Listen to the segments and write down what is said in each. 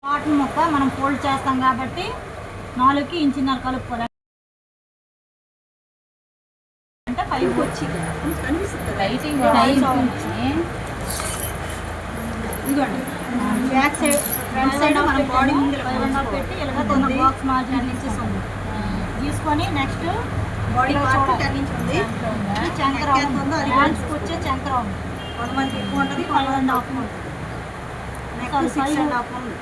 Cotton ముక్క మనం fold చేస్తాం కాబట్టి 4కి ఇంచున్నర కలుపుకోవాలి. అంటే 5 వచ్చి ఇదిగోండి బ్యాక్ సైడ్ ఫ్రంట్ సైడ్ మనం బాడీ ముందు 5.5 పెట్టి ఇలాగ తొందర బాక్స్ మార్జిన్ ఇంచెస్ ఉంది తీసుకొని నెక్స్ట్ బాడీ పార్ట్ 10 ఇంచ్ ఉంది. చంకర ఉందో అది హ్యాండ్స్కి వచ్చే చంకర ఉంది. కొంతమందికి ఎక్కువ ఉంటుంది, 5.5 ఉంటుంది. నెక్స్ట్ 6.5 ఉంది.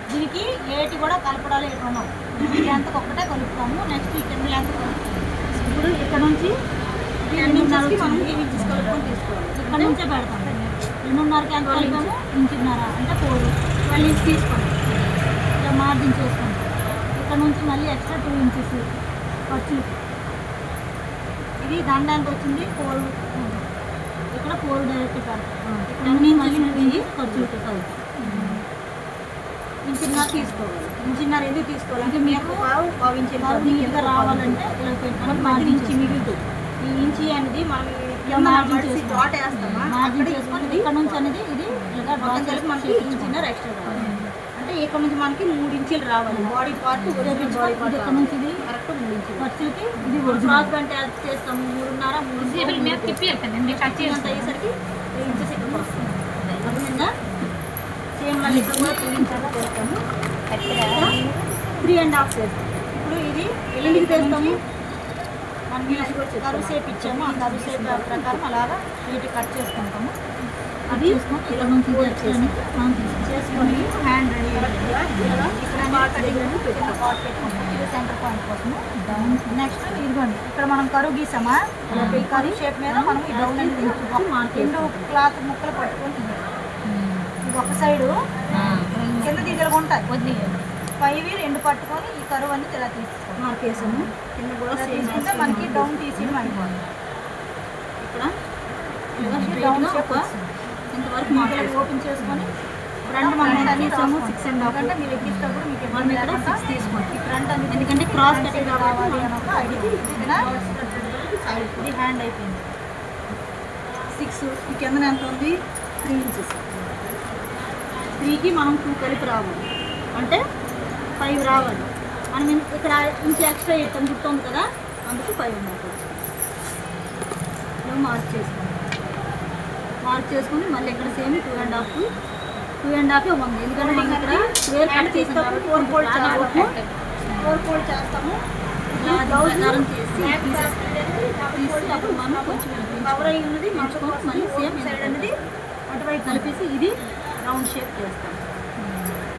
దీనికి ఏటి కూడా కలపడాలి, ఎటు ఉన్నాం ఈ లెంత్కి ఒక్కటే కలుపుతాము. నెక్స్ట్ ఈ కింద లెంత్ కలుపుతాము. ఇప్పుడు ఇక్కడ నుంచి 2 ఇంచెస్కి మనం ఇంచెస్ కలుపుకొని తీసుకోవాలి. ఇక్కడ నుంచే పెడతాము. 2.5కి ఎంత కలిపాము, ఇంచున్నర అంటే 12 ఇంచ్ తీసుకోండి. ఇలా మార్జిన్ చేసుకోండి. ఇక్కడ నుంచి మళ్ళీ ఎక్స్ట్రా 2 ఇంచెస్ ఖర్చు. ఇది దండ ఎంత వచ్చింది 4, ఇక్కడ 4 డైరెక్ట్ పెడతాం. ఇక్కడ మళ్ళీ 2 ఇంచెస్ ఖర్చు అవుతుంది. ఇంచున్నర తీసుకోవాలి. ఇంచున్నర ఎందుకు తీసుకోవాలి అంటే మీకు ఇంచు ఎంత రావాలంటే ఇలా పెట్టుకొని మార్జిన్ ఇంచి మిగులుతుంది. ఈ ఇంచి అనేది మనం డాట్ వేస్తామా మార్జిన్ చేసుకొని ఇక్కడ నుంచి అనేది ఇది ఇలా డాట్ కలిపి మనకి ఇంచున్నర ఎక్స్ట్రా రావాలి. అంటే ఇక్కడ నుంచి మనకి 3 ఇంచులు రావాలి. బాడీ పార్ట్ ఇక్కడ నుంచి ఇది కరెక్ట్ 3 ఇంచులు ఖర్చులకి ఇది క్రాస్ గంట చేస్తాము. 3.5 కట్ చేయంత అయ్యేసరికి 3 ఇంచెస్ ఇక్కడ వస్తుంది. అర్థమైందా? సేమ్ మళ్ళీ ఇక్కడ కూడా 3 ఇంచెస్ చేస్తాము. 3.5 చేస్తాము. ఇప్పుడు ఇది ఎందుకు చేస్తాము, మనం కరువు షేప్ ఇచ్చాము. ఆ కరువు షేప్ ప్రకారం అలాగా వీటి కట్ చేసుకుంటాము. అది ఇక్కడ నుంచి మనం చేసుకొని హ్యాండ్ రెడీ ఇక్కడ పార్ట్ పెట్టుకుంటాం. ఇది సెంటర్ పాయింట్ కోసము. నెక్స్ట్ ఇదిగోండి ఇక్కడ మనం కరువు గీసామా, ఈ కరువు షేప్ మీద మనం ఈ డౌన్ రెండు క్లాత్ ముక్కలు పట్టుకొని ఇది ఒక సైడు కింద దిగలుగా ఉంటాయి వదిలేయాలి. 5 2 పట్టుకొని ఈ కరువు అనేది ఇలా తీసుకోవాలి. మార్కేసాము. కింద కూడా తీసుకుంటే మనకి డౌన్ తీసేయడం అయిపోతుంది. ఇక్కడ డౌన్ షేప్ ఇంతవరకు మాట్లాడి ఓపెన్ చేసుకొని ఫ్రంట్ మనం తీసాము 6.5 అంటే మీరు ఎక్కిస్తప్పుడు మీకు మనం ఇక్కడ 6 తీసుకోండి. ఈ ఫ్రంట్ అనేది ఎందుకంటే క్రాస్ కటింగ్ కావాలి అని ఒక ఐడియా. సైడ్ ఇది హ్యాండ్ అయిపోయింది. 6 ఈ కింద ఎంత ఉంది 3 ఇంచెస్. 3కి మనం 2 కలిపి రావాలి అంటే 5 రావాలి. మనం ఇక్కడ ఇంచు ఎక్స్ట్రా ఇస్తాం గుర్తుంది కదా, అందుకు 5.5 మార్క్ చేసుకోండి. మార్క్ చేసుకుని మళ్ళీ ఇక్కడ సేమ్ 2.5 ఉంది. ఎందుకంటే మనం ఇక్కడ స్క్వేర్ కట్ చేస్తాము. 4 ఫోల్డ్ చేస్తాము. 4 ఫోల్డ్ చేస్తాము. బ్లౌజ్ చేసి అప్పుడు మనం కొంచెం కవర్ అయ్యి ఉన్నది మార్చుకొని మళ్ళీ సేమ్ సైడ్ అనేది అటువైపు కలిపేసి ఇది రౌండ్ షేప్ చేస్తాం.